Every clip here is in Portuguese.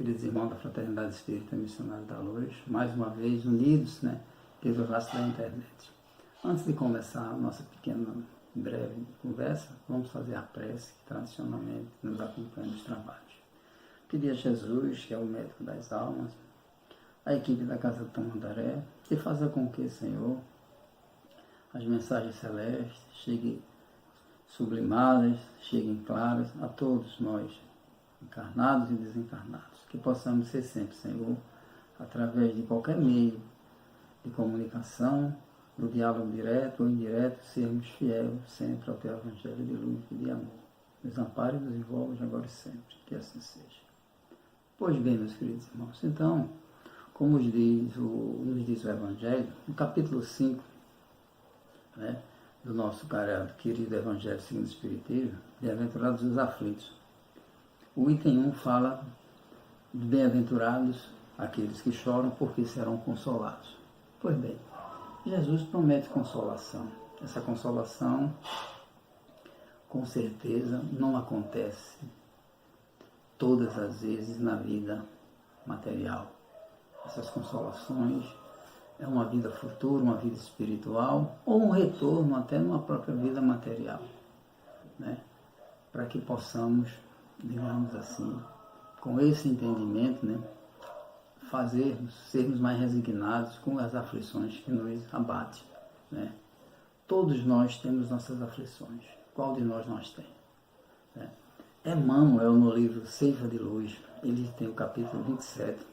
queridos irmãos da Fraternidade Espírita Missionária da Luz, mais uma vez unidos, pelo laço da internet. Antes de começar a nossa pequena, breve conversa, vamos fazer a prece que tradicionalmente nos acompanha nos trabalhos. Pedir a Jesus, que é o médico das almas, a equipe da Casa do Tamandaré, que faça com que, Senhor, as mensagens celestes cheguem sublimadas, cheguem claras a todos nós, encarnados e desencarnados, que possamos ser sempre, Senhor, através de qualquer meio de comunicação, do diálogo direto ou indireto, sermos fiéis sempre ao Teu Evangelho de luz e de amor. Nos ampare e nos envolve agora e sempre, que assim seja. Pois bem, meus queridos irmãos, então, como nos diz o Evangelho, no capítulo 5, do nosso querido Evangelho segundo o Espiritismo, bem-aventurados os aflitos. O item 1 fala de bem-aventurados aqueles que choram, porque serão consolados. Pois bem, Jesus promete consolação. Essa consolação, com certeza, não acontece todas as vezes na vida material. Essas consolações é uma vida futura, uma vida espiritual, ou um retorno até numa própria vida material, para que possamos, digamos assim, com esse entendimento, sermos mais resignados com as aflições que nos abatem. Todos nós temos nossas aflições. Qual de nós tem? Emmanuel, no livro Ceifa de Luz, ele tem o capítulo 27,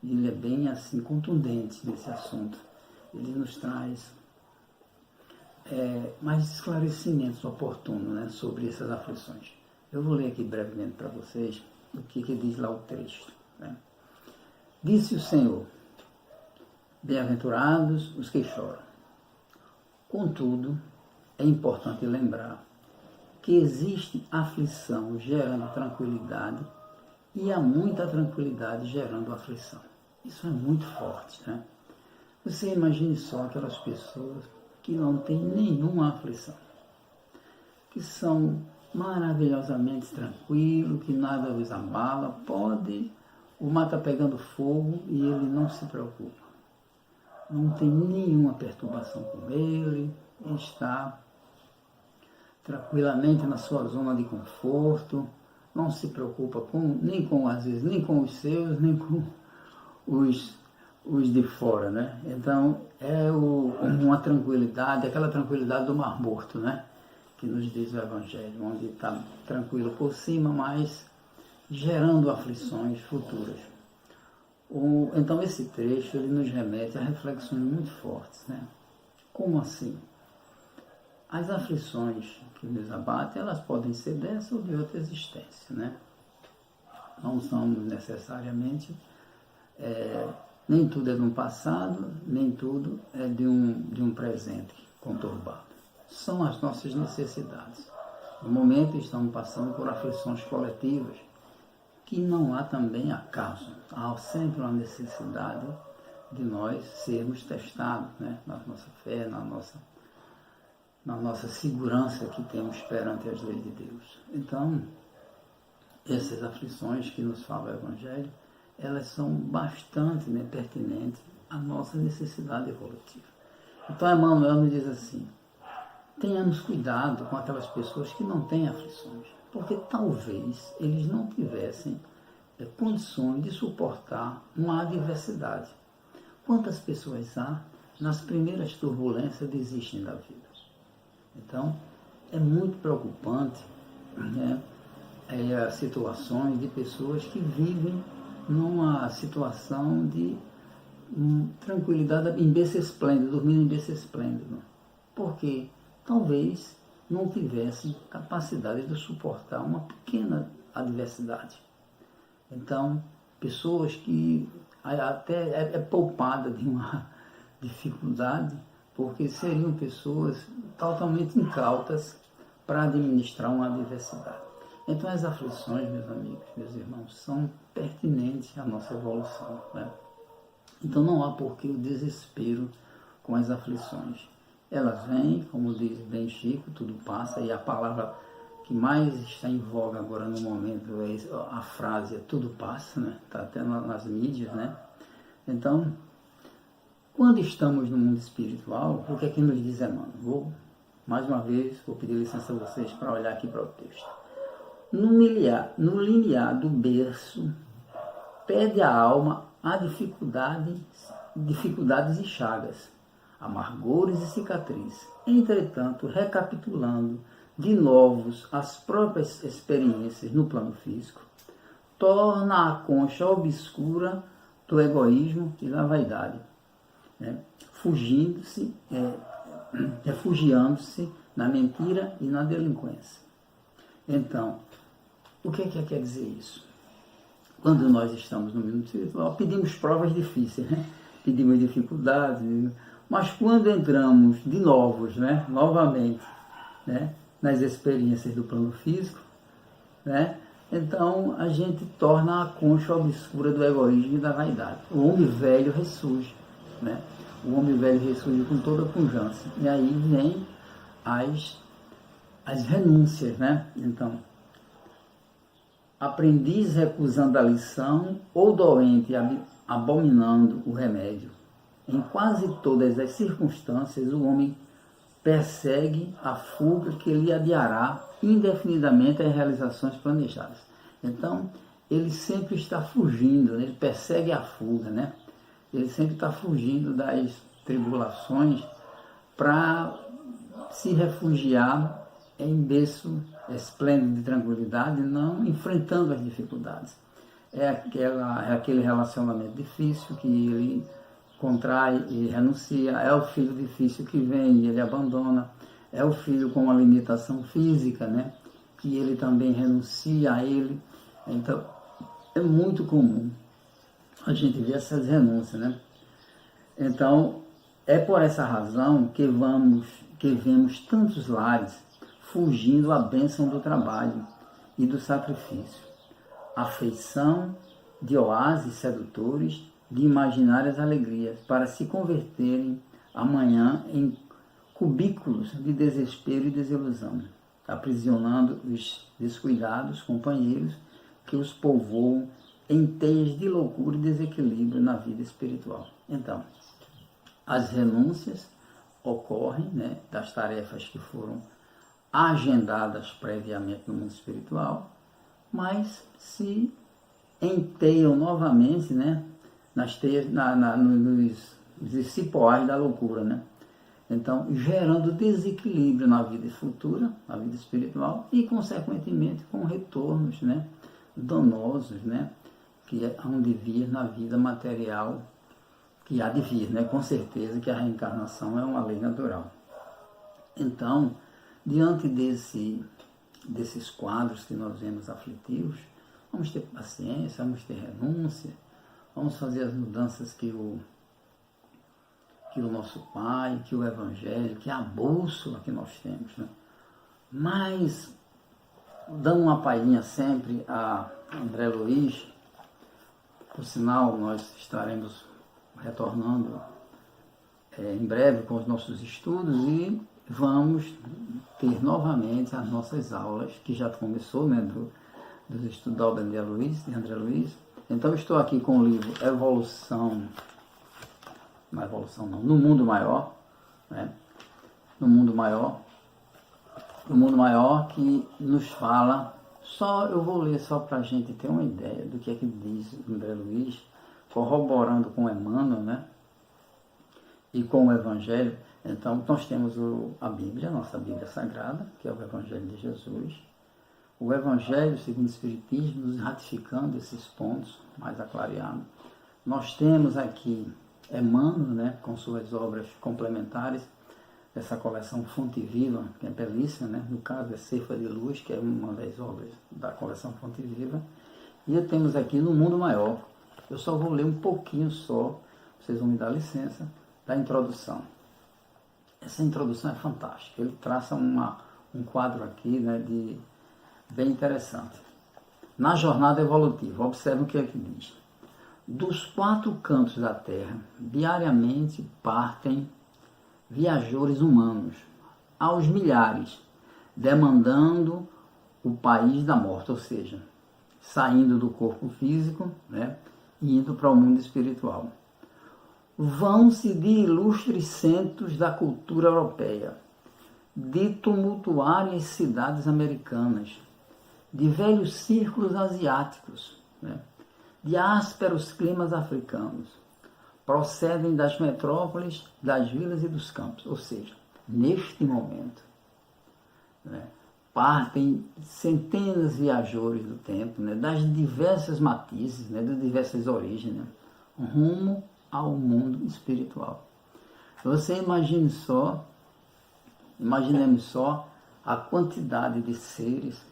e ele é bem assim contundente nesse assunto. Ele nos traz mais esclarecimentos oportunos, sobre essas aflições. Eu vou ler aqui brevemente para vocês o que diz lá o texto. Disse o Senhor: bem-aventurados os que choram. Contudo, é importante lembrar que existe aflição gerando tranquilidade e há muita tranquilidade gerando aflição. Isso é muito forte, Você imagine só aquelas pessoas que não têm nenhuma aflição, que são maravilhosamente tranquilos, que nada os abala, o mar está pegando fogo e ele não se preocupa. Não tem nenhuma perturbação com ele está tranquilamente na sua zona de conforto, não se preocupa nem com os seus, nem com os de fora, Então, é uma tranquilidade, aquela tranquilidade do Mar Morto, que nos diz o Evangelho, onde está tranquilo por cima, mas gerando aflições futuras. Então, esse trecho ele nos remete a reflexões muito fortes. Como assim? As aflições que nos abatem, elas podem ser dessa ou de outra existência. Não são necessariamente, nem tudo é de um passado, nem tudo é de um presente conturbado. São as nossas necessidades. No momento estamos passando por aflições coletivas, que não há também acaso. Há sempre uma necessidade de nós sermos testados, na nossa fé, na nossa segurança que temos perante as leis de Deus. Então, essas aflições que nos fala o Evangelho, elas são bastante pertinentes à nossa necessidade evolutiva. Então, Emmanuel nos diz assim: tenhamos cuidado com aquelas pessoas que não têm aflições, porque talvez eles não tivessem condições de suportar uma adversidade. Quantas pessoas há nas primeiras turbulências desistem da vida? Então, é muito preocupante as situações de pessoas que vivem numa situação de tranquilidade em berço esplêndido, dormindo em berço esplêndido, porque talvez não tivessem capacidade de suportar uma pequena adversidade. Então, pessoas que até é poupada de uma dificuldade, porque seriam pessoas totalmente incautas para administrar uma adversidade. Então, as aflições, meus amigos, meus irmãos, são pertinentes à nossa evolução. Então, não há porquê o desespero com as aflições. Elas vêm, como diz bem Chico, tudo passa, e a palavra que mais está em voga agora no momento é a frase tudo passa, né? Está até nas mídias, né? Então, quando estamos no mundo espiritual, o que é que nos diz Emmanuel? Mais uma vez, vou pedir licença a vocês para olhar aqui para o texto. No limiar do berço, pede a alma a dificuldades e chagas, amargores e cicatrizes. Entretanto, recapitulando de novos as próprias experiências no plano físico, torna a concha obscura do egoísmo e da vaidade, né? Refugiando-se na mentira e na delinquência. Então, o que quer dizer isso? Quando nós estamos no mundo espiritual, pedimos provas difíceis, né? Pedimos dificuldades, mas quando entramos de novamente, né? Nas experiências do plano físico, né? Então a gente torna a concha obscura do egoísmo e da vaidade. O homem velho ressurge, né? O homem velho ressurge com toda a pujança. E aí vem as renúncias, né? Então, aprendiz recusando a lição ou doente abominando o remédio. Em quase todas as circunstâncias, o homem persegue a fuga que lhe adiará indefinidamente as realizações planejadas. Então, ele sempre está fugindo, né? Ele persegue a fuga, né? Ele sempre está fugindo das tribulações para se refugiar em berço esplêndido de tranquilidade, não enfrentando as dificuldades. É aquele relacionamento difícil que ele contrai e renuncia, é o filho difícil que vem e ele abandona, é o filho com uma limitação física, né, que ele também renuncia a ele. Então, é muito comum a gente ver essas renúncias, né? Então, é por essa razão que vemos tantos lares fugindo à bênção do trabalho e do sacrifício, afeição de oásis sedutores, de imaginárias alegrias, para se converterem amanhã em cubículos de desespero e desilusão, aprisionando os descuidados companheiros que os povoam em teias de loucura e desequilíbrio na vida espiritual. Então, as renúncias ocorrem, né, das tarefas que foram agendadas previamente no mundo espiritual, mas se enteiam novamente, né, nas teias, nos cipoais da loucura, né? Então, gerando desequilíbrio na vida futura, na vida espiritual, e, consequentemente, com retornos, né, danosos, né, que hão de vir na vida material, que há de vir, né, com certeza que a reencarnação é uma lei natural. Então, diante desses quadros que nós vemos aflitivos, vamos ter paciência, vamos ter renúncia, vamos fazer as mudanças que o nosso Pai, que o Evangelho, que a bússola que nós temos, né? Mas, dando uma palhinha sempre a André Luiz, por sinal, nós estaremos retornando em breve com os nossos estudos e vamos ter novamente as nossas aulas, que já começou, né, dos estudos da obra de André Luiz. Então, estou aqui com o livro No Mundo Maior, né? No Mundo Maior que nos fala, eu vou ler só para a gente ter uma ideia do que é que diz André Luiz, corroborando com Emmanuel, né? E com o Evangelho. Então, nós temos a Bíblia, a nossa Bíblia Sagrada, que é o Evangelho de Jesus. O Evangelho, segundo o Espiritismo, nos ratificando esses pontos mais aclareados. Nós temos aqui Emmanuel, né, com suas obras complementares, essa coleção Fonte Viva, que é belíssima, né? No caso é Ceifa de Luz, que é uma das obras da coleção Fonte Viva. E temos aqui No Mundo Maior. Eu só vou ler um pouquinho só, vocês vão me dar licença, da introdução. Essa introdução é fantástica. Ele traça um quadro aqui, né, bem interessante. Na jornada evolutiva, observe o que é que diz. Dos 4 cantos da Terra, diariamente partem viajores humanos, aos milhares, demandando o país da morte, ou seja, saindo do corpo físico, né, e indo para o mundo espiritual. Vão-se de ilustres centros da cultura europeia, de tumultuárias cidades americanas, de velhos círculos asiáticos, né, de ásperos climas africanos, procedem das metrópoles, das vilas e dos campos, ou seja, neste momento, né, partem centenas de viajores do tempo, né, das diversas matizes, né, das diversas origens, né, rumo ao mundo espiritual. Você imaginemos só a quantidade de seres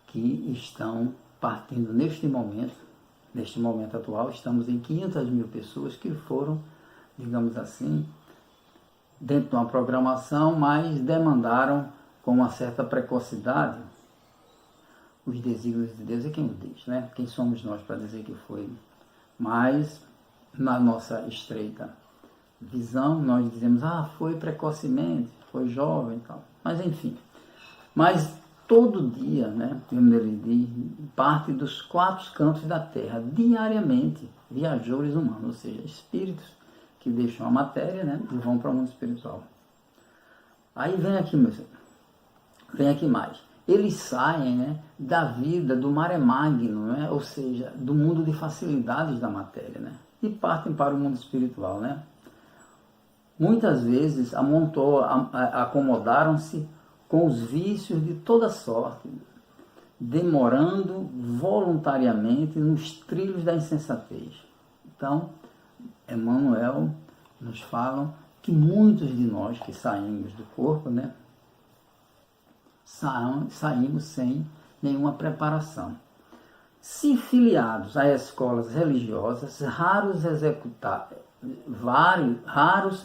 que estão partindo neste momento atual. Estamos em 500 mil pessoas que foram, digamos assim, dentro de uma programação, mas demandaram com uma certa precocidade os desígnios de Deus. É quem o diz, né? Quem somos nós para dizer que foi? Mas na nossa estreita visão nós dizemos, foi precocemente, foi jovem e tal. Mas enfim, mas todo dia, né, como ele diz, parte dos 4 cantos da terra, diariamente, viajores humanos, ou seja, espíritos que deixam a matéria, né, e vão para o mundo espiritual. Aí vem aqui, vem aqui mais. Eles saem, né, da vida, do mare magno, né, ou seja, do mundo de facilidades da matéria, né, e partem para o mundo espiritual, né. Muitas vezes acomodaram-se com os vícios de toda sorte, demorando voluntariamente nos trilhos da insensatez. Então, Emmanuel nos fala que muitos de nós que saímos do corpo, né, saímos sem nenhuma preparação. Se filiados a escolas religiosas, raros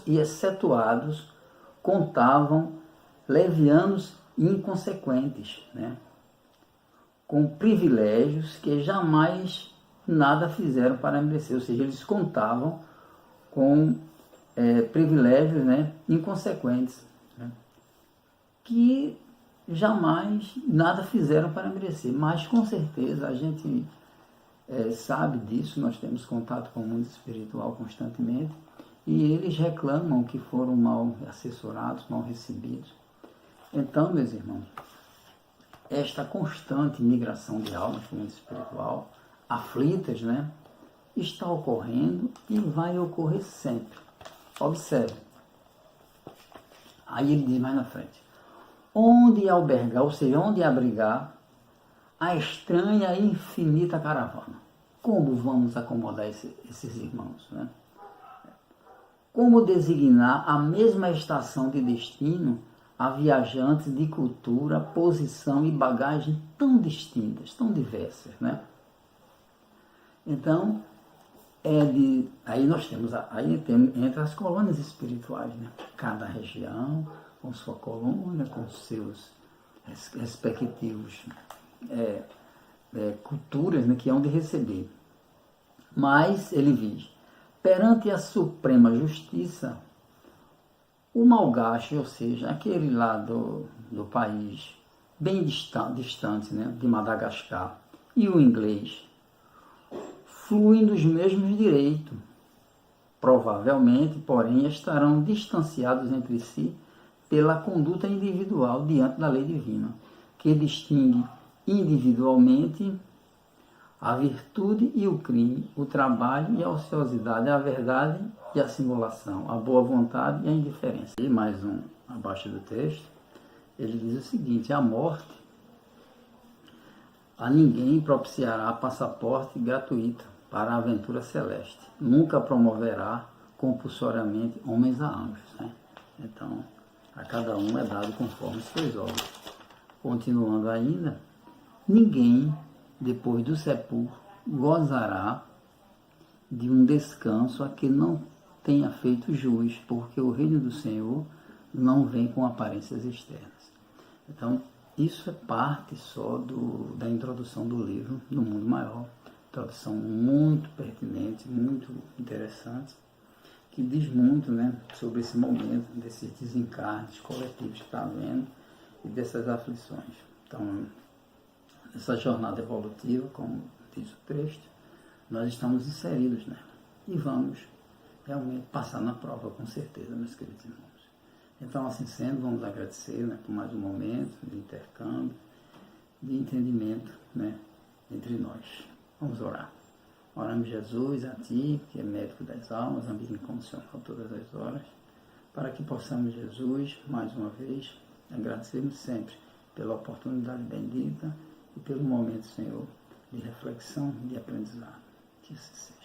e excetuados contavam levianos e inconsequentes, né, com privilégios que jamais nada fizeram para merecer, ou seja, eles contavam com privilégios, né, inconsequentes, né, que jamais nada fizeram para merecer, mas com certeza a gente sabe disso, nós temos contato com o mundo espiritual constantemente, e eles reclamam que foram mal assessorados, mal recebidos. Então, meus irmãos, esta constante migração de almas para o mundo espiritual, aflitas, né, está ocorrendo e vai ocorrer sempre. Observe. Aí ele diz mais na frente: onde albergar, ou seja, onde abrigar a estranha e infinita caravana. Como vamos acomodar esses irmãos, né? Como designar a mesma estação de destino a viajantes de cultura, posição e bagagem tão distintas, tão diversas, né? Então, aí nós temos, entre as colônias espirituais, né? Cada região com sua colônia, com seus respectivos culturas, né, que hão de receber. Mas, ele diz, perante a Suprema Justiça, o malgache, ou seja, aquele lá do país bem distante, né, de Madagascar, e o inglês, fluem dos mesmos direitos. Provavelmente, porém, estarão distanciados entre si pela conduta individual diante da lei divina, que distingue individualmente a virtude e o crime, o trabalho e a ociosidade, a verdade e a simulação, a boa vontade e a indiferença. E mais abaixo do texto, ele diz o seguinte: a morte a ninguém propiciará passaporte gratuito para a aventura celeste. Nunca promoverá compulsoriamente homens a anjos, né? Então, a cada um é dado conforme suas obras. Continuando ainda, ninguém, depois do sepulcro, gozará de um descanso a que não tenha feito jus, porque o reino do Senhor não vem com aparências externas. Então, isso é parte só da introdução do livro No Mundo Maior. Introdução muito pertinente, muito interessante, que diz muito, né, sobre esse momento, desses desencarnes coletivos que está havendo e dessas aflições. Então, essa jornada evolutiva, como diz o texto, nós estamos inseridos nela e vamos realmente passar na prova, com certeza, meus queridos irmãos. Então, assim sendo, vamos agradecer, né, por mais um momento de intercâmbio, de entendimento, né, entre nós. Vamos orar. Oramos, Jesus, a Ti, que é médico das almas, amigo incondicional todas as horas, para que possamos, Jesus, mais uma vez, agradecermos sempre pela oportunidade bendita e pelo momento, Senhor, de reflexão e de aprendizado. Que assim seja.